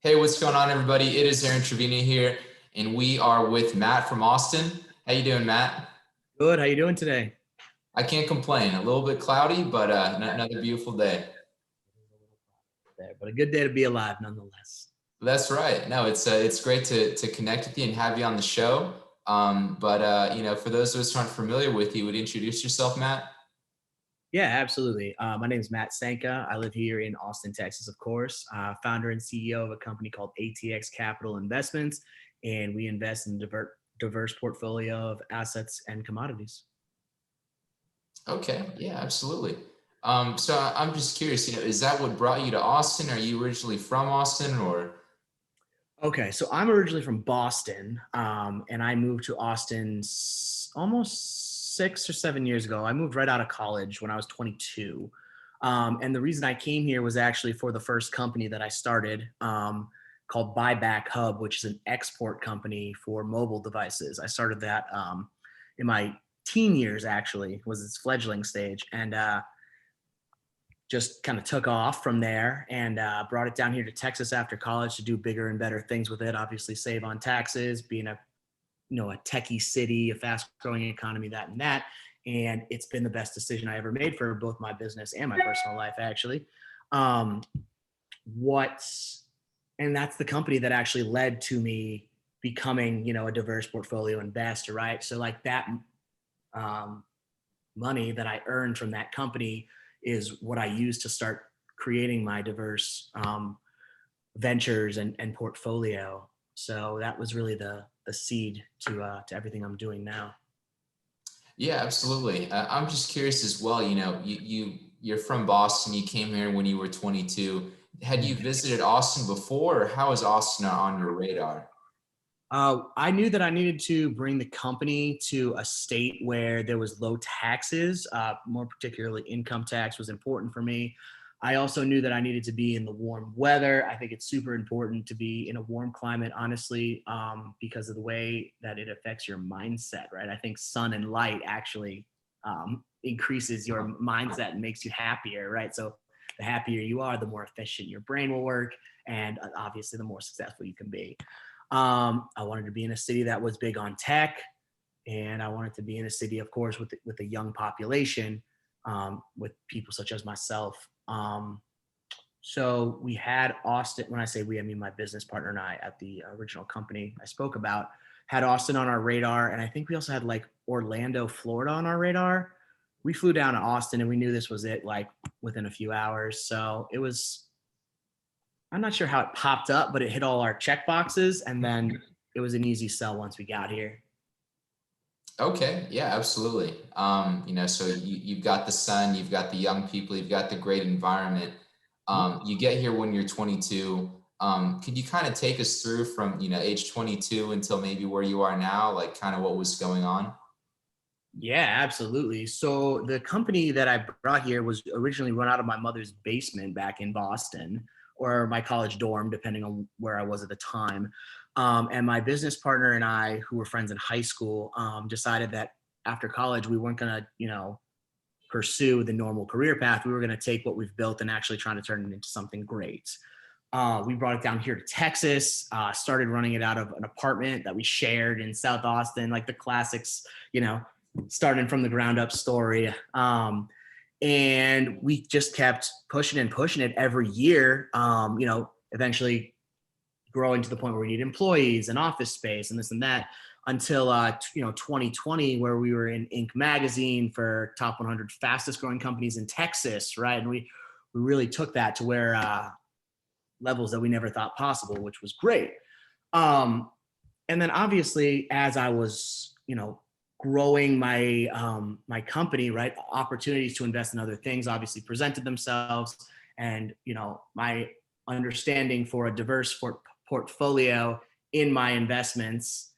Hey, what's going on, everybody? It is Trevino here, and we are with Matt from Austin. How you doing, Matt? Good. How you doing today? I can't complain. A little bit cloudy, but another beautiful day. There, but a good day to be alive nonetheless. That's right. No, it's great to connect with you and have you on the show. For those of us who aren't familiar with you, would you introduce yourself, Matt? Yeah, absolutely. My name is Matt Cenca. I live here in Austin, Texas, of course. Founder and CEO of a company called ATX Capital Investments, and we invest in diverse portfolio of assets and commodities. Okay, yeah, absolutely. I'm just curious, is that what brought you to Austin? Are you originally from Austin, or? Okay, so I'm originally from Boston, and I moved to Austin almost 6 or 7 years ago. I moved right out of college when I was 22. And the reason I came here was actually for the first company that I started called Buyback Hub, which is an export company for mobile devices. I started that in my teen years, actually, was its fledgling stage. And just kind of took off from there and brought it down here to Texas after college to do bigger and better things with it. Obviously, save on taxes, being a techie city, a fast growing economy, that and that. And it's been the best decision I ever made for both my business and my personal life, actually. Um, what's and that's the company that actually led to me becoming, a diverse portfolio investor, right? So like that um, money that I earned from that company is what I use to start creating my diverse ventures and portfolio. So that was really the seed to everything I'm doing now. Yeah, absolutely. I'm just curious as well. You're from Boston. You came here when you were 22. Had you visited Austin before, or how is Austin on your radar? I knew that I needed to bring the company to a state where there was low taxes, more particularly income tax was important for me. I also knew that I needed to be in the warm weather. I think it's super important to be in a warm climate, honestly, because of the way that it affects your mindset, right? I think sun and light actually increases your mindset and makes you happier, right? So the happier you are, the more efficient your brain will work, and obviously the more successful you can be. I wanted to be in a city that was big on tech, and I wanted to be in a city, of course, with a young population, with people such as myself. So we had Austin. When I say we, I mean my business partner and I at the original company I spoke about had Austin on our radar, and I think we also had like Orlando, Florida, on our radar. We flew down to Austin, and we knew this was it, like within a few hours. So it was, I'm not sure how it popped up, but it hit all our check boxes, and then it was an easy sell once we got here. Okay, yeah, absolutely. So you've got the sun, you've got the young people, you've got the great environment. You get here when you're 22. Could you kind of take us through from, age 22 until maybe where you are now, like kind of what was going on? Yeah, absolutely. So the company that I brought here was originally run out of my mother's basement back in Boston, or my college dorm, depending on where I was at the time. And my business partner and I, who were friends in high school, decided that after college we weren't going to, pursue the normal career path. We were going to take what we've built and actually trying to turn it into something great. We brought it down here to Texas, started running it out of an apartment that we shared in South Austin, like the classics, starting from the ground up story. And we just kept pushing and pushing it every year, eventually growing to the point where we need employees and office space and this and that until 2020, where we were in Inc. magazine for top 100 fastest growing companies in Texas, right? And we really took that to where levels that we never thought possible, which was great. And then obviously, as I was, growing my company, right, opportunities to invest in other things obviously presented themselves, and my understanding for a diverse portfolio in my investments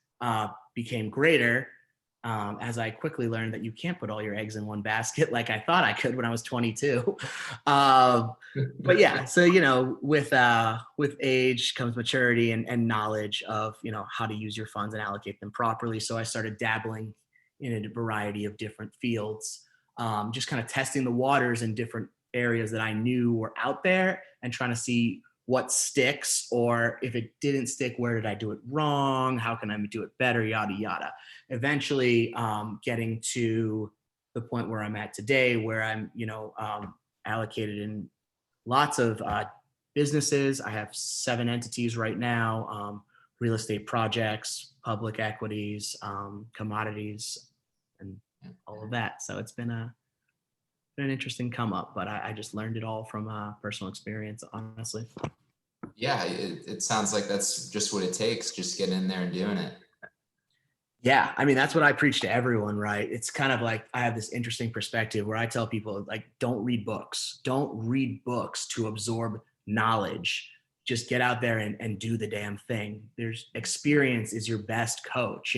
became greater, as I quickly learned that you can't put all your eggs in one basket like I thought I could when I was 22. But yeah, so with age comes maturity and knowledge of how to use your funds and allocate them properly. So I started dabbling in a variety of different fields, just kind of testing the waters in different areas that I knew were out there and trying to see what sticks, or if it didn't stick, where did I do it wrong? How can I do it better? Yada, yada. Eventually getting to the point where I'm at today, where I'm, allocated in lots of businesses. I have 7 entities right now, real estate projects, public equities, commodities, and all of that. So it's been an interesting come up, but I just learned it all from personal experience, honestly. Yeah, it sounds like that's just what it takes. Just getting in there and doing it. Yeah, I mean, that's what I preach to everyone, right? It's kind of like I have this interesting perspective where I tell people, like, don't read books. Don't read books to absorb knowledge. Just get out there and do the damn thing. There's experience is your best coach,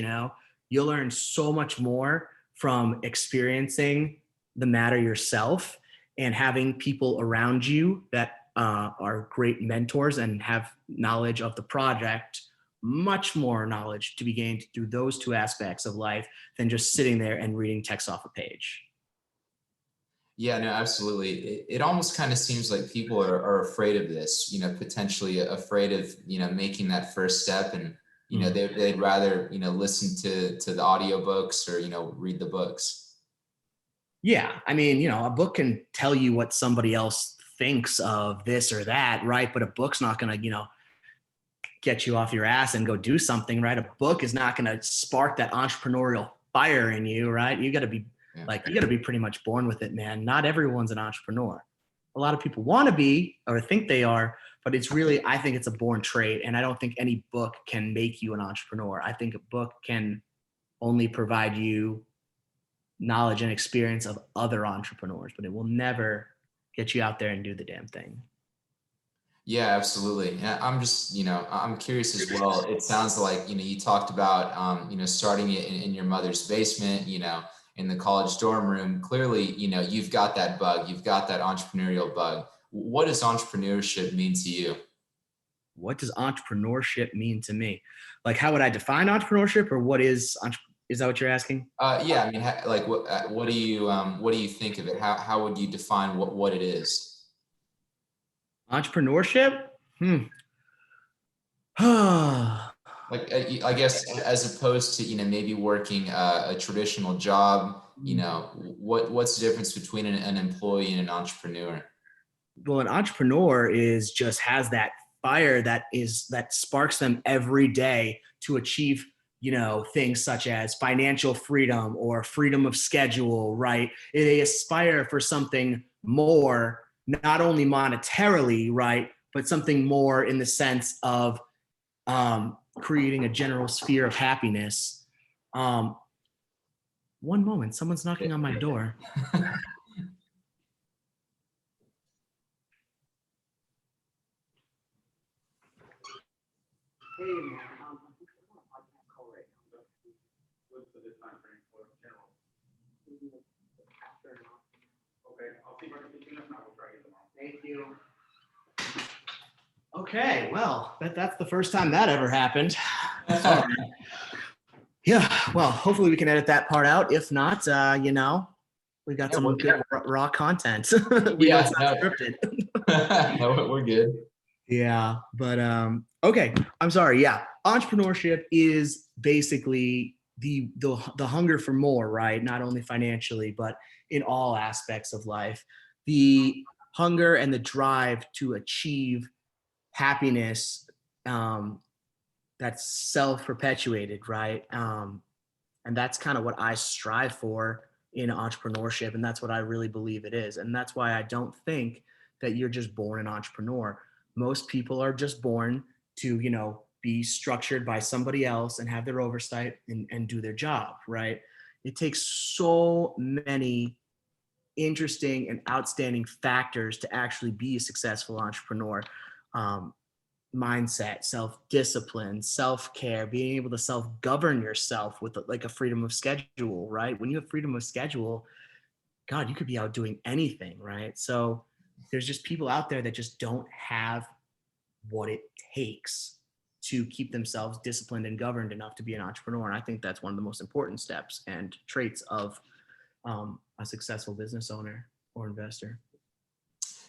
You'll learn so much more from experiencing the matter yourself and having people around you that are great mentors and have knowledge of the project, much more knowledge to be gained through those 2 aspects of life than just sitting there and reading text off a page. Yeah, no, absolutely. It almost kind of seems like people are afraid of this, potentially afraid of, making that first step. And, they'd rather, listen to the audiobooks or, read the books. Yeah. I mean, a book can tell you what somebody else thinks of this or that, right? But a book's not going to, get you off your ass and go do something, right? A book is not going to spark that entrepreneurial fire in you, right? You got to be you got to be pretty much born with it, man. Not everyone's an entrepreneur. A lot of people want to be or think they are, but it's really, I think it's a born trait. And I don't think any book can make you an entrepreneur. I think a book can only provide you knowledge and experience of other entrepreneurs, but it will never get you out there and do the damn thing. Yeah, absolutely. And I'm just, I'm curious as well. It sounds like, you talked about, starting it in your mother's basement, in the college dorm room. Clearly, you've got that bug, you've got that entrepreneurial bug. What does entrepreneurship mean to you? What does entrepreneurship mean to me? Like, how would I define entrepreneurship, or is that what you're asking? Yeah, I mean, like, what do you think of it? How would you define what it is? Entrepreneurship? Like, I guess as opposed to, maybe working a traditional job, what's the difference between an employee and an entrepreneur? Well, an entrepreneur has that fire that sparks them every day to achieve, things such as financial freedom or freedom of schedule, right? They aspire for something more, not only monetarily, right, but something more in the sense of creating a general sphere of happiness. One moment, someone's knocking on my door. Hey, man. What's the time frame for general? Okay, I'll see if I can pick it up now. We'll try to get them on. Thank you. Okay, well, that's the first time that ever happened. Yeah, well, hopefully we can edit that part out. If not, we got some good raw content. We know it's not scripted. No, we're good. Yeah, but okay. I'm sorry. Yeah, entrepreneurship is basically the hunger for more, right? Not only financially, but in all aspects of life. The hunger and the drive to achieve happiness that's self-perpetuated, right? And that's kind of what I strive for in entrepreneurship, and that's what I really believe it is. And that's why I don't think that you're just born an entrepreneur. Most people are just born to, be structured by somebody else and have their oversight and do their job, right? It takes so many interesting and outstanding factors to actually be a successful entrepreneur. Mindset, self-discipline, self-care, being able to self-govern yourself with like a freedom of schedule, right? When you have freedom of schedule, God, you could be out doing anything, right? So there's just people out there that just don't have what it takes to keep themselves disciplined and governed enough to be an entrepreneur. And I think that's one of the most important steps and traits of a successful business owner or investor.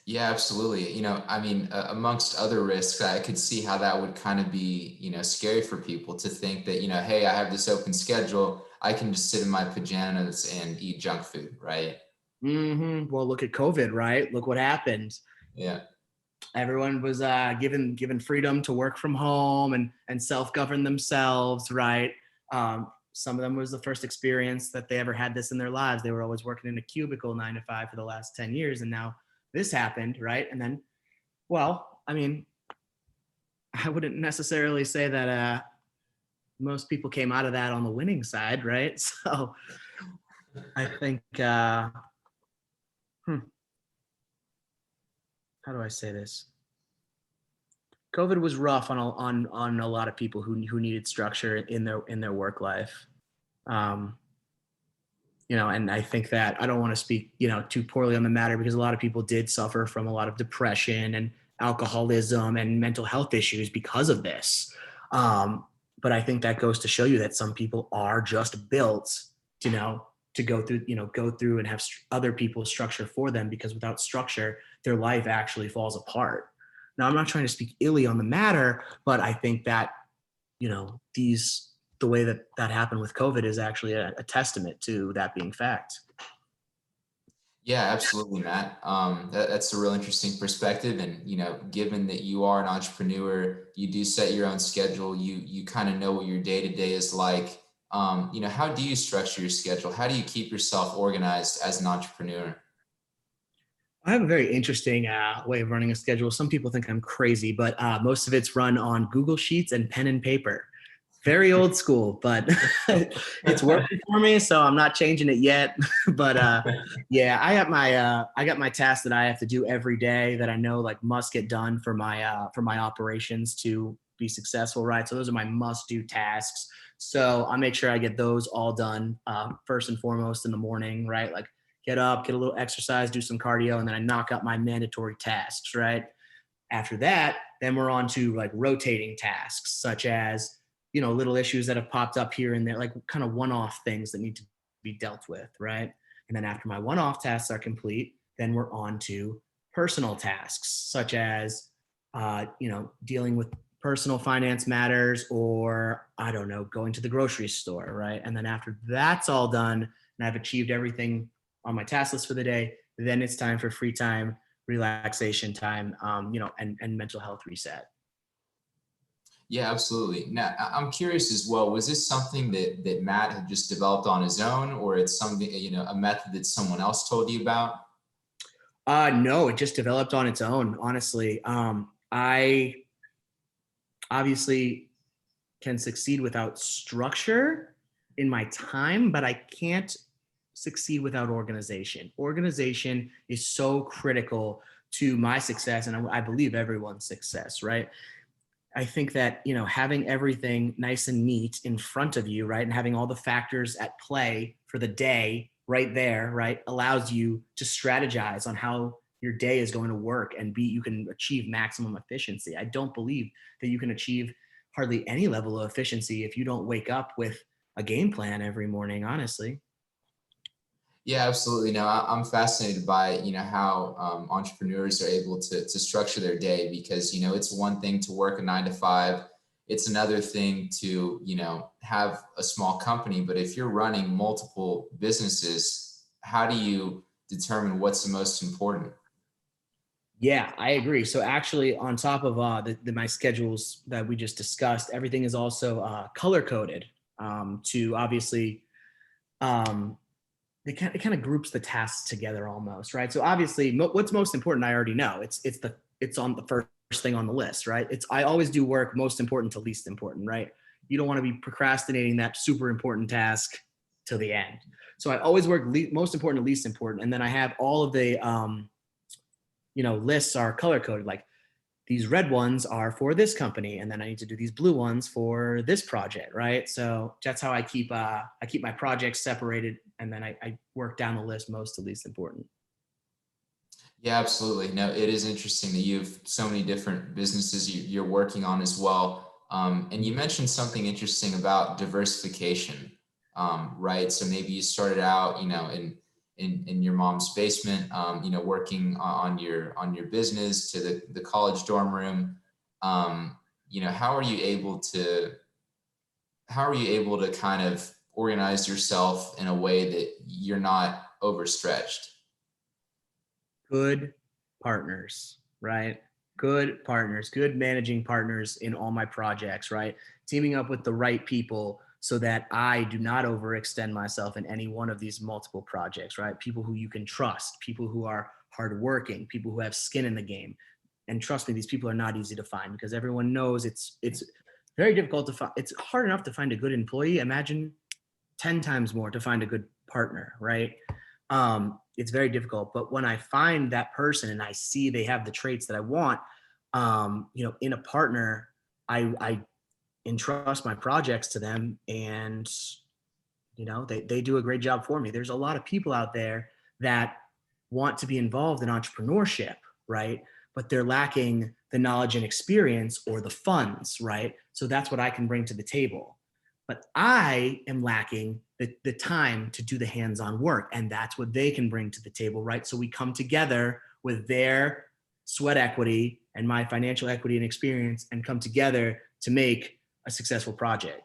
Yeah, absolutely. I mean, amongst other risks, I could see how that would kind of be, scary for people to think that, hey, I have this open schedule. I can just sit in my pajamas and eat junk food, right? Well, look at COVID, right? Look what happened. Yeah. Everyone was given freedom to work from home and self govern themselves, right? Some of them was the first experience that they ever had this in their lives. They were always working in a cubicle 9 to 5 for the last 10 years, and now this happened, right? And then, well, I mean, I wouldn't necessarily say that most people came out of that on the winning side, right? So I think, how do I say this? COVID was rough on a lot of people who needed structure in their work life. Um, and I think that I don't want to speak, too poorly on the matter, because a lot of people did suffer from a lot of depression and alcoholism and mental health issues because of this. But I think that goes to show you that some people are just built, to go through and have other people structure for them, because without structure, their life actually falls apart. Now, I'm not trying to speak illy on the matter, but I think that, the way that happened with COVID is actually a testament to that being fact. Yeah, absolutely, Matt. That's a real interesting perspective. And, given that you are an entrepreneur, you do set your own schedule, you kind of know what your day to day is like. How do you structure your schedule? How do you keep yourself organized as an entrepreneur? I have a very interesting way of running a schedule. Some people think I'm crazy, but most of it's run on Google Sheets and pen and paper. Very old school, but it's working for me, so I'm not changing it yet. But yeah, I got my tasks that I have to do every day that I know like must get done for my operations to be successful, right? So those are my must do tasks. So I make sure I get those all done first and foremost in the morning, right? Like get up, get a little exercise, do some cardio, and then I knock out my mandatory tasks, right? After that, then we're on to like rotating tasks, such as, little issues that have popped up here and there, like kind of one-off things that need to be dealt with, right? And then after my one-off tasks are complete, then we're on to personal tasks, such as, dealing with personal finance matters, or I don't know, going to the grocery store, right? And then after that's all done and I've achieved everything on my task list for the day, then it's time for free time, relaxation time, and mental health reset. Yeah, absolutely. Now, I'm curious as well. Was this something that Matt had just developed on his own, or it's something, a method that someone else told you about? No, it just developed on its own, honestly. I obviously can succeed without structure in my time, but I can't succeed without organization. Organization is so critical to my success, and I believe everyone's success, right? I think that, having everything nice and neat in front of you, right, and having all the factors at play for the day right there, right, allows you to strategize on how your day is going to work, and you can achieve maximum efficiency. I don't believe that you can achieve hardly any level of efficiency if you don't wake up with a game plan every morning, honestly. Yeah, absolutely. No, I'm fascinated by, how entrepreneurs are able to structure their day because, it's one thing to work a 9 to 5. It's another thing to, have a small company. But if you're running multiple businesses, how do you determine what's the most important? Yeah, I agree. So actually, on top of my schedules that we just discussed, everything is also color coded to obviously um, it kind of groups the tasks together almost, right? So obviously, what's most important, I already know. It's on the first thing on the list, right? I always do work most important to least important, right? You don't want to be procrastinating that super important task till the end. So I always work most important to least important, and then I have all of the lists are color coded. Like these red ones are for this company, and then I need to do these blue ones for this project, right? So that's how I keep my projects separated, and then I work down the list most to least important. Yeah, absolutely. No, it is interesting that you have so many different businesses you're working on as well. And you mentioned something interesting about diversification, right? So maybe you started out, in in your mom's basement, working on your business to the college dorm room. How are you able to kind of organize yourself in a way that you're not overstretched? Good partners, right? Good partners, good managing partners in all my projects, right? Teaming up with the right people so that I do not overextend myself in any one of these multiple projects, right? People who you can trust, people who are hardworking, people who have skin in the game. And trust me, these people are not easy to find because everyone knows it's very difficult to find. It's hard enough to find a good employee. Imagine 10 times more to find a good partner, right? It's very difficult. But when I find that person and I see they have the traits that I want, in a partner, I entrust my projects to them, and they do a great job for me. There's a lot of people out there that want to be involved in entrepreneurship, right? But they're lacking the knowledge and experience or the funds, right? So that's what I can bring to the table. But I am lacking the time to do the hands-on work, and that's what they can bring to the table, right? So we come together with their sweat equity and my financial equity and experience, and come together to make a successful project.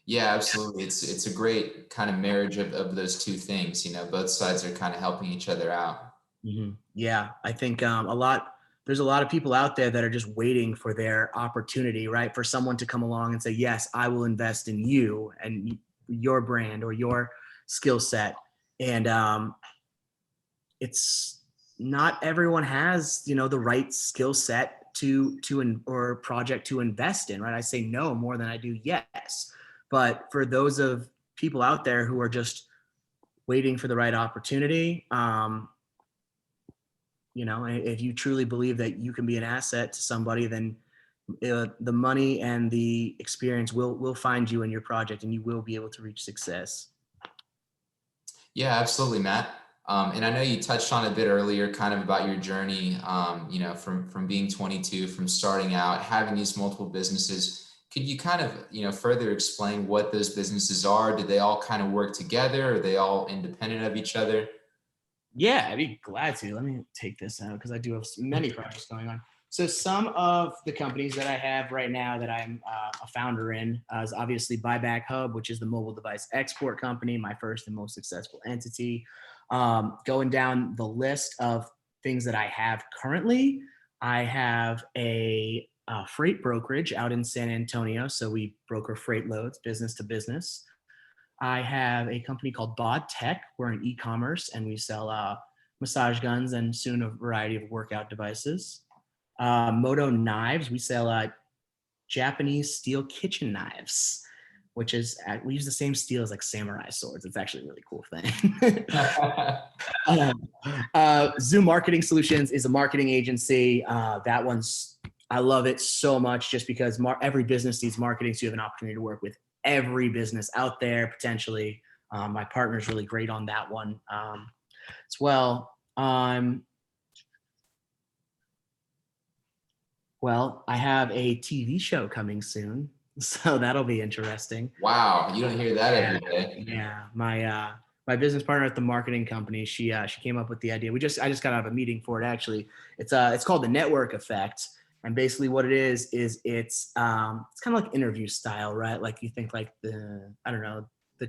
Yeah, absolutely. It's a great kind of marriage of those two things. Both sides are kind of helping each other out. Yeah, I think there's a lot of people out there that are just waiting for their opportunity, right? For someone to come along and say, yes, I will invest in you and your brand or your skill set. And it's not everyone has, the right skill set or project to invest in, right? I say no more than I do yes. But for those of people out there who are just waiting for the right opportunity, if you truly believe that you can be an asset to somebody, then the money and the experience will find you in your project, and you will be able to reach success. Yeah, absolutely, Matt. And I know you touched on a bit earlier, kind of about your journey, from being 22, from starting out, having these multiple businesses. Could you kind of, further explain what those businesses are? Do they all kind of work together? Are they all independent of each other? Yeah, I'd be glad to. Let me take this out because I do have many projects going on. So some of the companies that I have right now that I'm a founder in is obviously Buyback Hub, which is the mobile device export company, my first and most successful entity. Going down the list of things that I have currently, I have a freight brokerage out in San Antonio. So we broker freight loads, business to business. I have a company called Bod Tech. We're in e-commerce and we sell massage guns and soon a variety of workout devices. Moto Knives, we sell Japanese steel kitchen knives, which is, we use the same steel as like samurai swords. It's actually a really cool thing. Zoom Marketing Solutions is a marketing agency. I love it so much just because every business needs marketing. So you have an opportunity to work with every business out there potentially. My partner's really great on that one as well. Well, I have a TV show coming soon, so that'll be interesting. Wow, you don't hear that every day. Yeah, my business partner at the marketing company, she came up with the idea. I just got out of a meeting for it actually. It's called the network effect, and basically what it is it's kind of like interview style, right? Like you think like the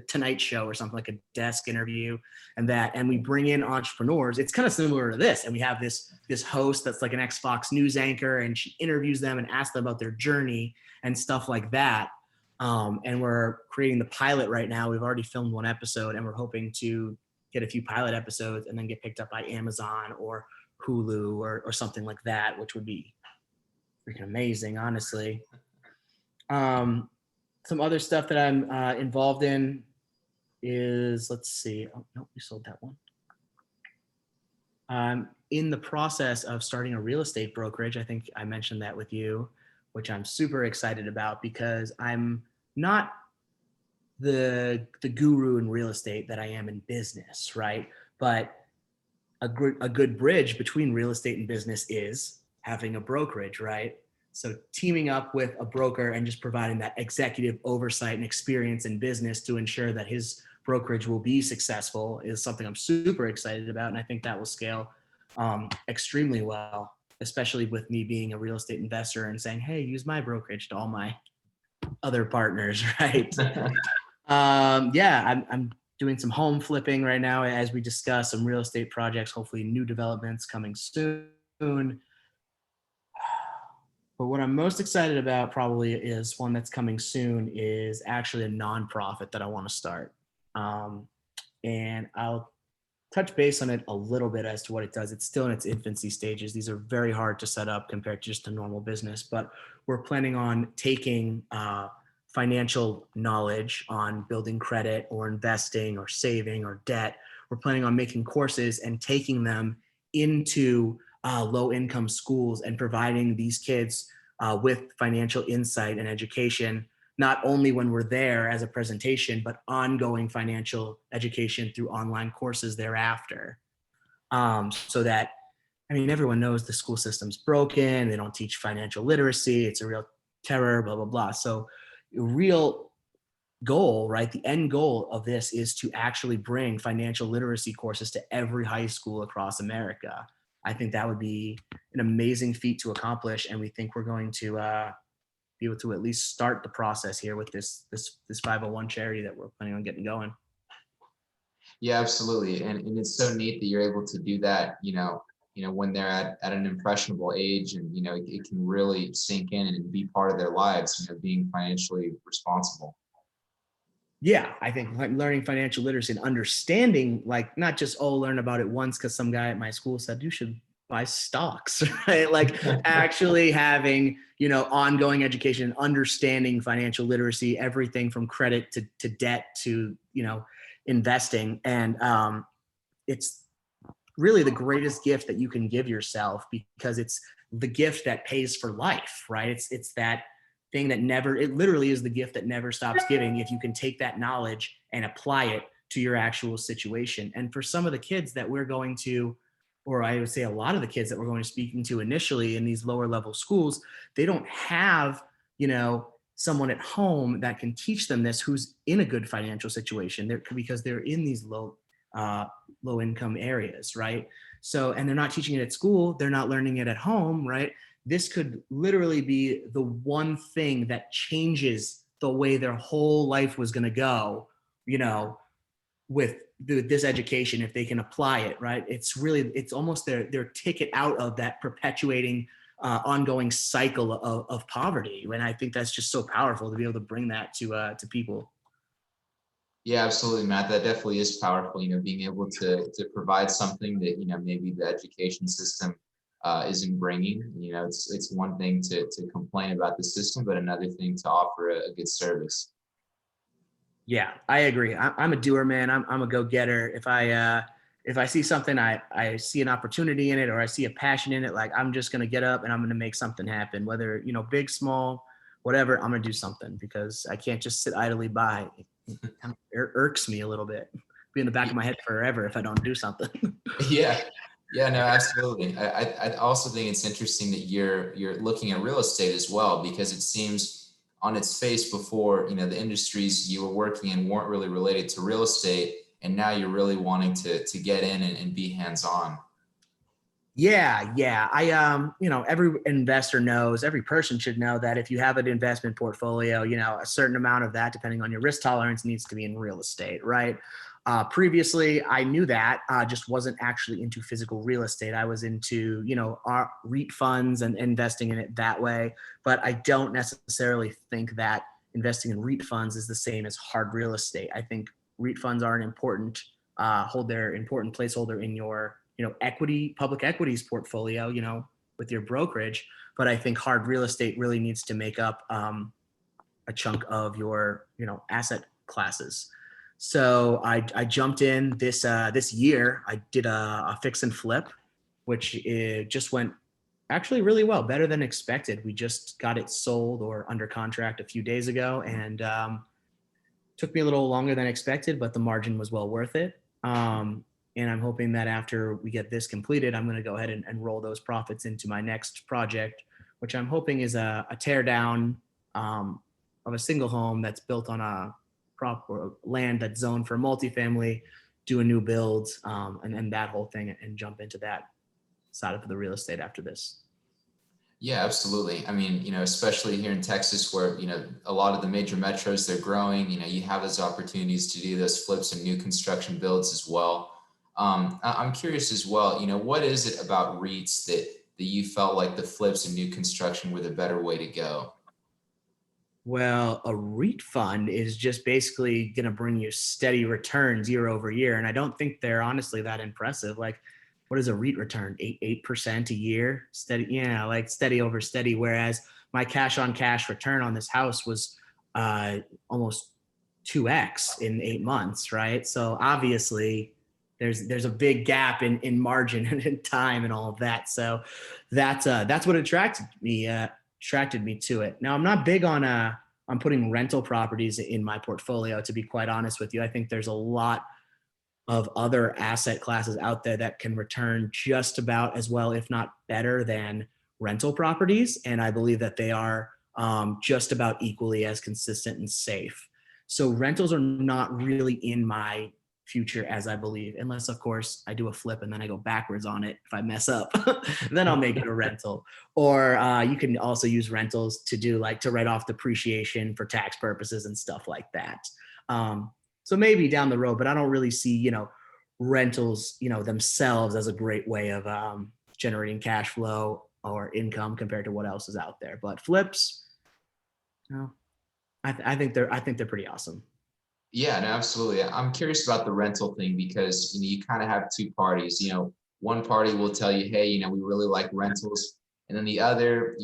Tonight Show or something, like a desk interview, and we bring in entrepreneurs. It's kind of similar to this, and we have this host that's like an Fox News anchor, and she interviews them and asks them about their journey and stuff like that. And we're creating the pilot right now. We've already filmed one episode, and we're hoping to get a few pilot episodes and then get picked up by Amazon or Hulu or something like that, which would be freaking amazing, honestly. Some other stuff that I'm involved in is, let's see. Oh, no, we sold that one. I'm in the process of starting a real estate brokerage. I think I mentioned that with you, which I'm super excited about because I'm not the guru in real estate that I am in business, right? But a good bridge between real estate and business is having a brokerage, right? So teaming up with a broker and just providing that executive oversight and experience in business to ensure that his brokerage will be successful is something I'm super excited about. And I think that will scale extremely well, especially with me being a real estate investor and saying, hey, use my brokerage to all my other partners, right? Yeah, I'm doing some home flipping right now, as we discuss some real estate projects, hopefully new developments coming soon. But what I'm most excited about probably is one that's coming soon is actually a nonprofit that I want to start. Um, and I'll touch base on it a little bit as to what it does. It's still in its infancy stages. These are very hard to set up compared to just a normal business, but we're planning on taking financial knowledge on building credit or investing or saving or debt. We're planning on making courses and taking them into low income schools and providing these kids with financial insight and education, not only when we're there as a presentation, but ongoing financial education through online courses thereafter. So that, I mean, everyone knows the school system's broken. They don't teach financial literacy. It's a real terror, blah, blah, blah. So real goal, right? The end goal of this is to actually bring financial literacy courses to every high school across America. I think that would be an amazing feat to accomplish. And we think we're going to be able to at least start the process here with this 501 charity that we're planning on getting going. Yeah, absolutely. And it's so neat that you're able to do that, when they're at an impressionable age, and, it can really sink in and be part of their lives, being financially responsible. Yeah, I think like learning financial literacy and understanding, like not just, learn about it once because some guy at my school said you should buy stocks, right? Like actually having, ongoing education and understanding financial literacy, everything from credit to debt to, investing. And it's really the greatest gift that you can give yourself, because it's the gift that pays for life, right? It's that thing that never, it literally is the gift that never stops giving if you can take that knowledge and apply it to your actual situation. And for some of the kids that we're going to, or I would say a lot of the kids that we're going to speaking to initially in these lower level schools, they don't have, someone at home that can teach them this, who's in a good financial situation, because they're in these low income areas, right? So, and they're not teaching it at school, they're not learning it at home, right? This could literally be the one thing that changes the way their whole life was going to go, with this education, if they can apply it, right? It's almost their ticket out of that perpetuating ongoing cycle of poverty. And I think that's just so powerful to be able to bring that to people. Yeah, absolutely, Matt. That definitely is powerful. Being able to provide something that maybe the education system isn't bringing. It's one thing to complain about the system, but another thing to offer a good service. Yeah, I agree. I'm a doer, man. I'm a go-getter. If I see something, I see an opportunity in it, or I see a passion in it, like I'm just gonna get up and I'm gonna make something happen. Whether big, small, whatever, I'm gonna do something, because I can't just sit idly by. It kind of irks me a little bit. Be in the back of my head forever if I don't do something. Yeah. Yeah, no, absolutely. I also think it's interesting that you're looking at real estate as well, because it seems on its face before, the industries you were working in weren't really related to real estate, and now you're really wanting to get in and be hands-on. Yeah. Every investor knows, every person should know that if you have an investment portfolio, a certain amount of that, depending on your risk tolerance, needs to be in real estate, right? Previously, I knew that, just wasn't actually into physical real estate. I was into, our REIT funds and investing in it that way. But I don't necessarily think that investing in REIT funds is the same as hard real estate. I think REIT funds are an important, hold their important placeholder in your, public equities portfolio, with your brokerage. But I think hard real estate really needs to make up a chunk of your, asset classes. So I jumped in this year. I did a fix and flip, which just went actually really well, better than expected. We just got it sold or under contract a few days ago, and took me a little longer than expected, but the margin was well worth it. And I'm hoping that after we get this completed, I'm going to go ahead and roll those profits into my next project, which I'm hoping is a tear down of a single home that's built on a proper land that's zoned for multifamily, do a new build, and then that whole thing, and jump into that side of the real estate after this. Yeah, absolutely. I mean, especially here in Texas where, a lot of the major metros, they're growing, you have those opportunities to do those flips and new construction builds as well. I'm curious as well, what is it about REITs that you felt like the flips and new construction were the better way to go? Well, a REIT fund is just basically going to bring you steady returns year over year. And I don't think they're honestly that impressive. Like, what is a REIT return? 8% a year? Steady, yeah, like steady over steady. Whereas my cash on cash return on this house was almost 2x in 8 months, right? So obviously there's a big gap in margin and in time and all of that. So that's what attracted me to it. Now I'm not big on putting rental properties in my portfolio, to be quite honest with you. I think there's a lot of other asset classes out there that can return just about as well, if not better than rental properties. And I believe that they are just about equally as consistent and safe. So rentals are not really in my future, as I believe, unless of course I do a flip and then I go backwards on it. If I mess up, then I'll make it a rental. Or you can also use rentals to do like to write off depreciation for tax purposes and stuff like that. So maybe down the road, but I don't really see, rentals, themselves as a great way of generating cash flow or income compared to what else is out there. But flips, I think they're pretty awesome. Yeah, no, absolutely. I'm curious about the rental thing because you kind of have two parties. One party will tell you, hey, we really like rentals, and then the other,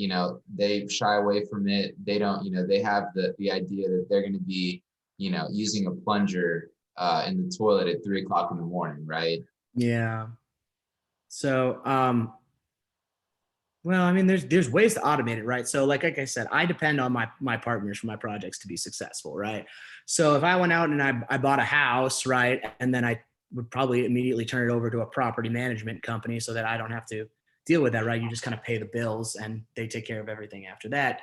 they shy away from it. They don't, they have the idea that they're going to be, using a plunger in the toilet at 3 o'clock in the morning, right? Yeah. So, well, I mean, there's ways to automate it, right? So, like I said, I depend on my partners for my projects to be successful, right? So, if I went out and I bought a house, right, and then I would probably immediately turn it over to a property management company so that I don't have to deal with that, right? You just kind of pay the bills and they take care of everything after that.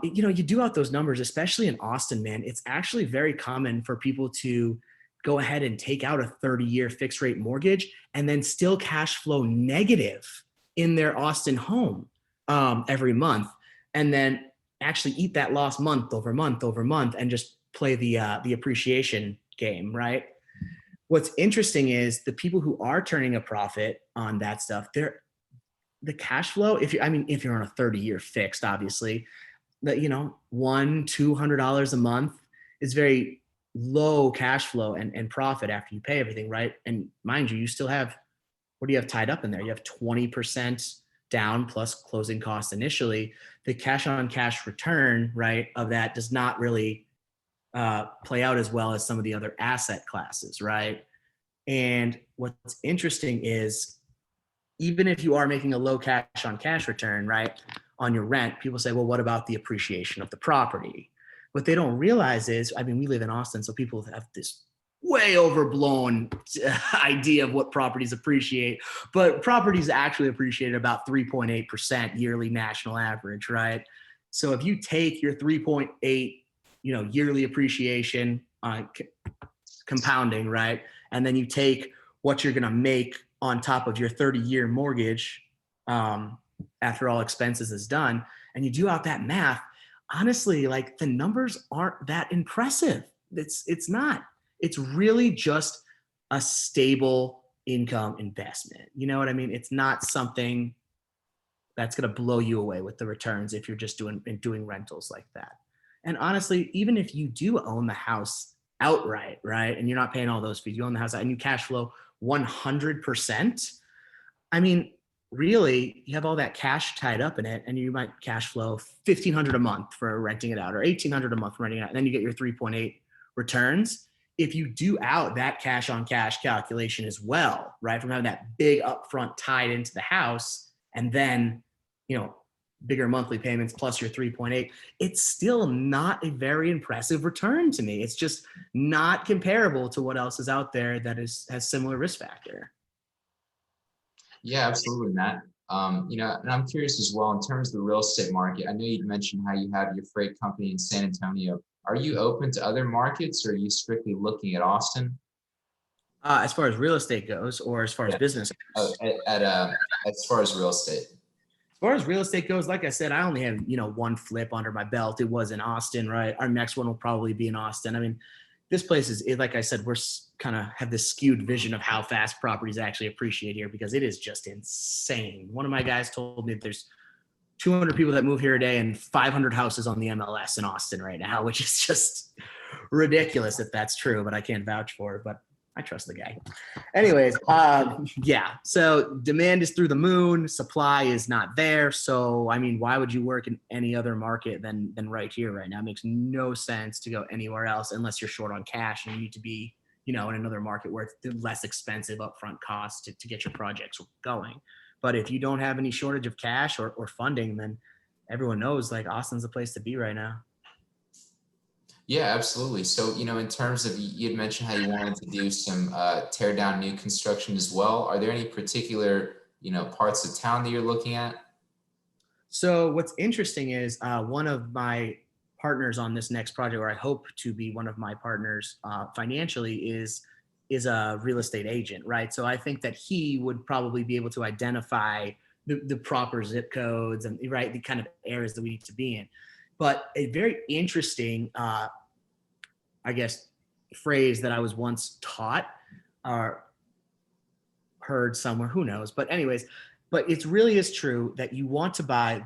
You do out those numbers, especially in Austin, man. It's actually very common for people to go ahead and take out a 30-year fixed rate mortgage and then still cash flow negative in their Austin home every month, and then actually eat that loss month over month over month and just play the appreciation game, right? What's interesting is the people who are turning a profit on that stuff, the cash flow, if you're on a 30-year fixed, obviously, that $100-200 a month is very low cash flow and profit after you pay everything, right? And mind you still have, what do you have tied up in there? You have 20% down plus closing costs initially. The cash on cash return, right, of that does not really play out as well as some of the other asset classes, right? And what's interesting is even if you are making a low cash on cash return, right, on your rent, people say, well, what about the appreciation of the property? What they don't realize is, we live in Austin, so people have this way overblown idea of what properties appreciate, but properties actually appreciate about 3.8% yearly national average, right? So if you take your 3.8, yearly appreciation compounding, right, and then you take what you're going to make on top of your 30-year mortgage after all expenses is done, and you do out that math, honestly, like the numbers aren't that impressive. It's not. It's really just a stable income investment. You know what I mean? It's not something that's going to blow you away with the returns if you're just doing rentals like that. And honestly, even if you do own the house outright, right, and you're not paying all those fees, you own the house and you cash flow 100%. Really, you have all that cash tied up in it, and you might cash flow $1,500 a month for renting it out, or $1,800 a month for renting it out, and then you get your 3.8 returns. If you do out that cash on cash calculation as well, right, from having that big upfront tied into the house, and then bigger monthly payments plus your 3.8, it's still not a very impressive return to me. It's just not comparable to what else is out there that has similar risk factor. Yeah, absolutely, Matt. And I'm curious as well in terms of the real estate market. I know you'd mentioned how you have your freight company in San Antonio. Are you open to other markets, or are you strictly looking at Austin? As far as real estate goes, or as far as Yeah. business Oh, goes? as far as real estate. As far as real estate goes, like I said, I only have, one flip under my belt. It was in Austin, right? Our next one will probably be in Austin. I mean, this place like I said, we're kind of have this skewed vision of how fast properties actually appreciate here because it is just insane. One of my guys told me that there's 200 people that move here a day and 500 houses on the MLS in Austin right now, which is just ridiculous if that's true, but I can't vouch for it. But I trust the guy. Anyways, yeah. So demand is through the moon. Supply is not there. So I mean, why would you work in any other market than right here right now? It makes no sense to go anywhere else unless you're short on cash and you need to be, in another market where it's less expensive upfront costs to get your projects going. But if you don't have any shortage of cash or funding, then everyone knows like Austin's the place to be right now. Yeah, absolutely. So, in terms of, you had mentioned how you wanted to do some tear down new construction as well. Are there any particular, parts of town that you're looking at? So what's interesting is one of my partners on this next project, or I hope to be one of my partners financially, is a real estate agent, right? So I think that he would probably be able to identify the proper zip codes and right the kind of areas that we need to be in. But a very interesting, I guess, phrase that I was once taught or heard somewhere, who knows? But anyways, but it really is true that you want to buy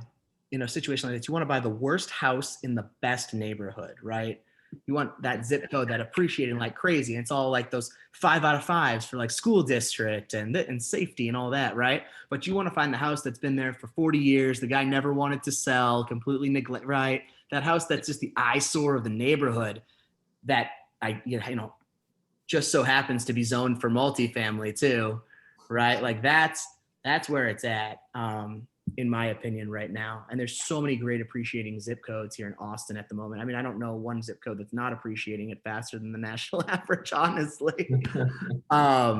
in a situation like this, you want to buy the worst house in the best neighborhood, right? You want that zip code that appreciating like crazy. And it's all like those 5 out of 5s for like school district and safety and all that, right? But you want to find the house that's been there for 40 years. The guy never wanted to sell, completely neglect, right? That house that's just the eyesore of the neighborhood that just so happens to be zoned for multifamily too, right? Like that's where it's at, in my opinion, right now. And there's so many great appreciating zip codes here in Austin at the moment. I mean, I don't know one zip code that's not appreciating it faster than the national average, honestly.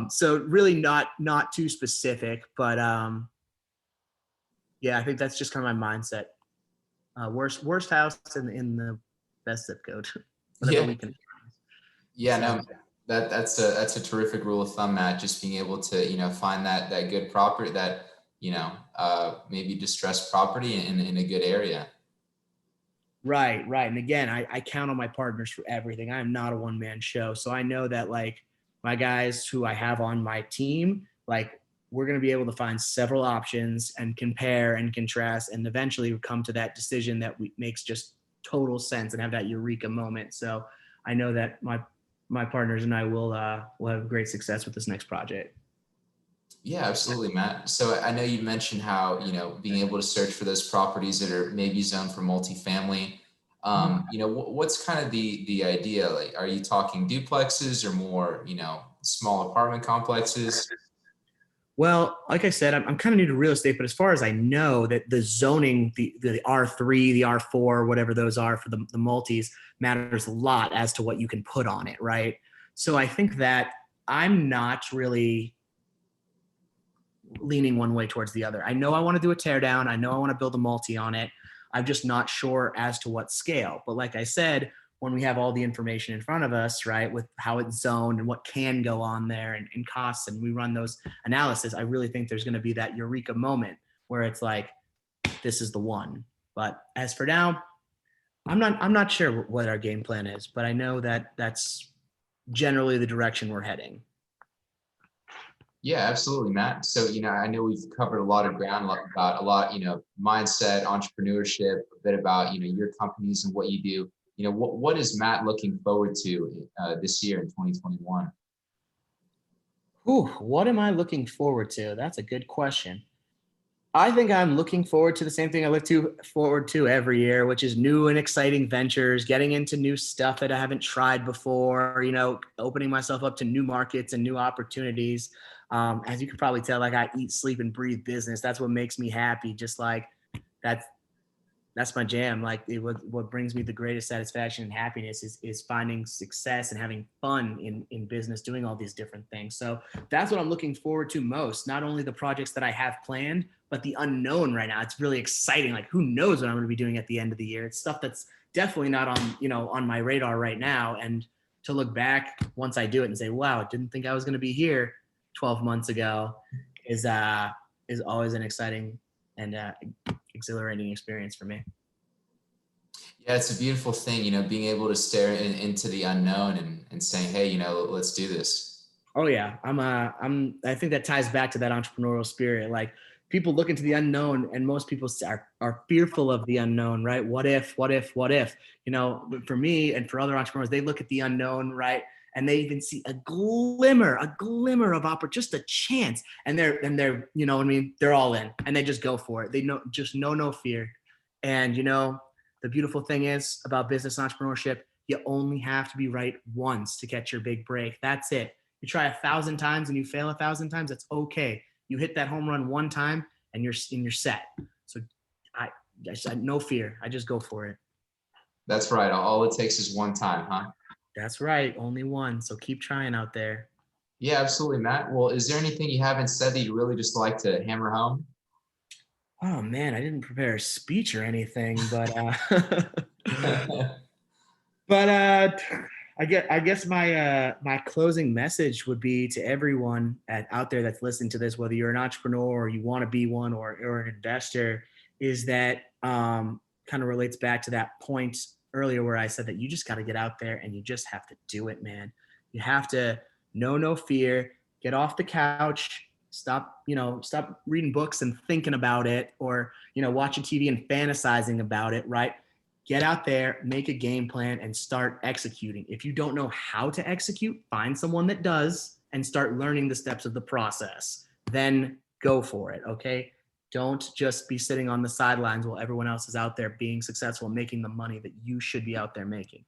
So really not too specific, but yeah, I think that's just kind of my mindset. Worst house in the best zip code, whatever Yeah. we can. Yeah, So. no, that's a terrific rule of thumb, Matt. Just being able to, find that good property, that, maybe distressed property in a good area. Right. And again, I count on my partners for everything. I'm not a one-man show. So I know that like my guys who I have on my team, like we're going to be able to find several options and compare and contrast and eventually come to that decision that makes just total sense and have that eureka moment. So I know that my partners and I will have great success with this next project. Yeah, absolutely, Matt. So I know you mentioned how, being able to search for those properties that are maybe zoned for multifamily. What's kind of the idea? Like, are you talking duplexes or more, small apartment complexes? Well, like I said, I'm kind of new to real estate, but as far as I know, that the zoning, the R3, the R4, whatever those are for the multis, matters a lot as to what you can put on it, right? So I think that I'm not really leaning one way towards the other. I know I want to do a tear down. I know I want to build a multi on it. I'm just not sure as to what scale. But like I said, when we have all the information in front of us, right, with how it's zoned and what can go on there and costs, and we run those analysis, I really think there's going to be that eureka moment where it's like, this is the one. But as for now, I'm not sure what our game plan is, but I know that that's generally the direction we're heading. Yeah, absolutely, Matt. So, I know we've covered a lot of ground about a lot, mindset, entrepreneurship, a bit about, your companies and what you do. What is Matt looking forward to this year in 2021? Ooh, what am I looking forward to? That's a good question. I think I'm looking forward to the same thing I look forward to every year, which is new and exciting ventures, getting into new stuff that I haven't tried before, opening myself up to new markets and new opportunities. As you can probably tell, like I eat, sleep, and breathe business. That's what makes me happy. Just like that's that's my jam. Like what brings me the greatest satisfaction and happiness is finding success and having fun in business, doing all these different things. So that's what I'm looking forward to most. Not only the projects that I have planned, but the unknown right now. It's really exciting. Like who knows what I'm going to be doing at the end of the year? It's stuff that's definitely not on, on my radar right now. And to look back once I do it and say, wow, I didn't think I was going to be here 12 months ago is always an exciting and exhilarating experience for me. Yeah, it's a beautiful thing, being able to stare into the unknown and saying, hey, let's do this. Oh yeah, I think that ties back to that entrepreneurial spirit. Like people look into the unknown, and most people are fearful of the unknown, right? What if, what if, what if? But for me and for other entrepreneurs, they look at the unknown, right? And they even see a glimmer of opportunity, just a chance, and they're, what I mean, they're all in, and they just go for it. They just know no fear, and the beautiful thing is about business entrepreneurship, you only have to be right once to catch your big break. That's it. You try 1,000 times and you fail 1,000 times, that's okay. You hit that home run one time and you're set. So I no fear. I just go for it. That's right. All it takes is one time, huh? That's right. Only one. So keep trying out there. Yeah, absolutely, Matt. Well, is there anything you haven't said that you really just like to hammer home? Oh man, I didn't prepare a speech or anything, but but I guess my closing message would be to everyone out there that's listening to this, whether you're an entrepreneur or you want to be one or an investor, is that kind of relates back to that point earlier where I said that you just got to get out there and you just have to do it, man. You have to know no fear, get off the couch, stop reading books and thinking about it, or watching TV and fantasizing about it, right? Get out there, make a game plan, and start executing. If you don't know how to execute, find someone that does and start learning the steps of the process. Then go for it, okay? Don't just be sitting on the sidelines while everyone else is out there being successful and making the money that you should be out there making.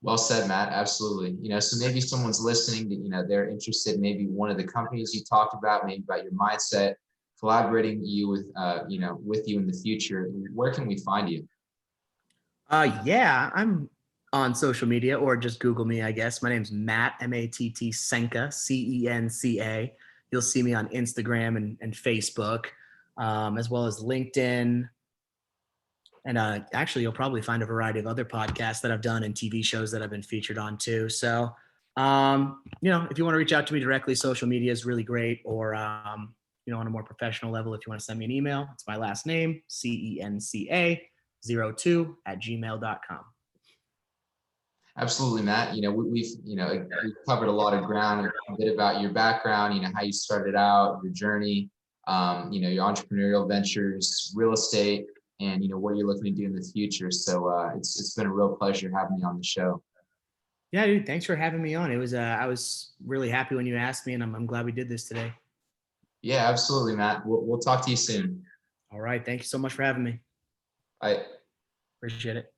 Well said, Matt. Absolutely. So maybe someone's listening that, they're interested in maybe one of the companies you talked about, maybe about your mindset, collaborating you with you in the future. Where can we find you? Yeah, I'm on social media, or just Google me, I guess. My name's Matt, M-A-T-T, Cenca, C-E-N-C-A. You'll see me on Instagram and Facebook, as well as LinkedIn. And actually, you'll probably find a variety of other podcasts that I've done and TV shows that I've been featured on too. So, if you want to reach out to me directly, social media is really great. Or, on a more professional level, if you want to send me an email, it's my last name, CENCA02@gmail.com. Absolutely, Matt. We've covered a lot of ground, a bit about your background, how you started out, your journey, your entrepreneurial ventures, real estate, and what you're looking to do in the future. So it's been a real pleasure having you on the show. Yeah, dude, thanks for having me on. It was I was really happy when you asked me, and I'm glad we did this today. Yeah, absolutely, Matt. We'll talk to you soon. All right, thank you so much for having me. Bye. Appreciate it.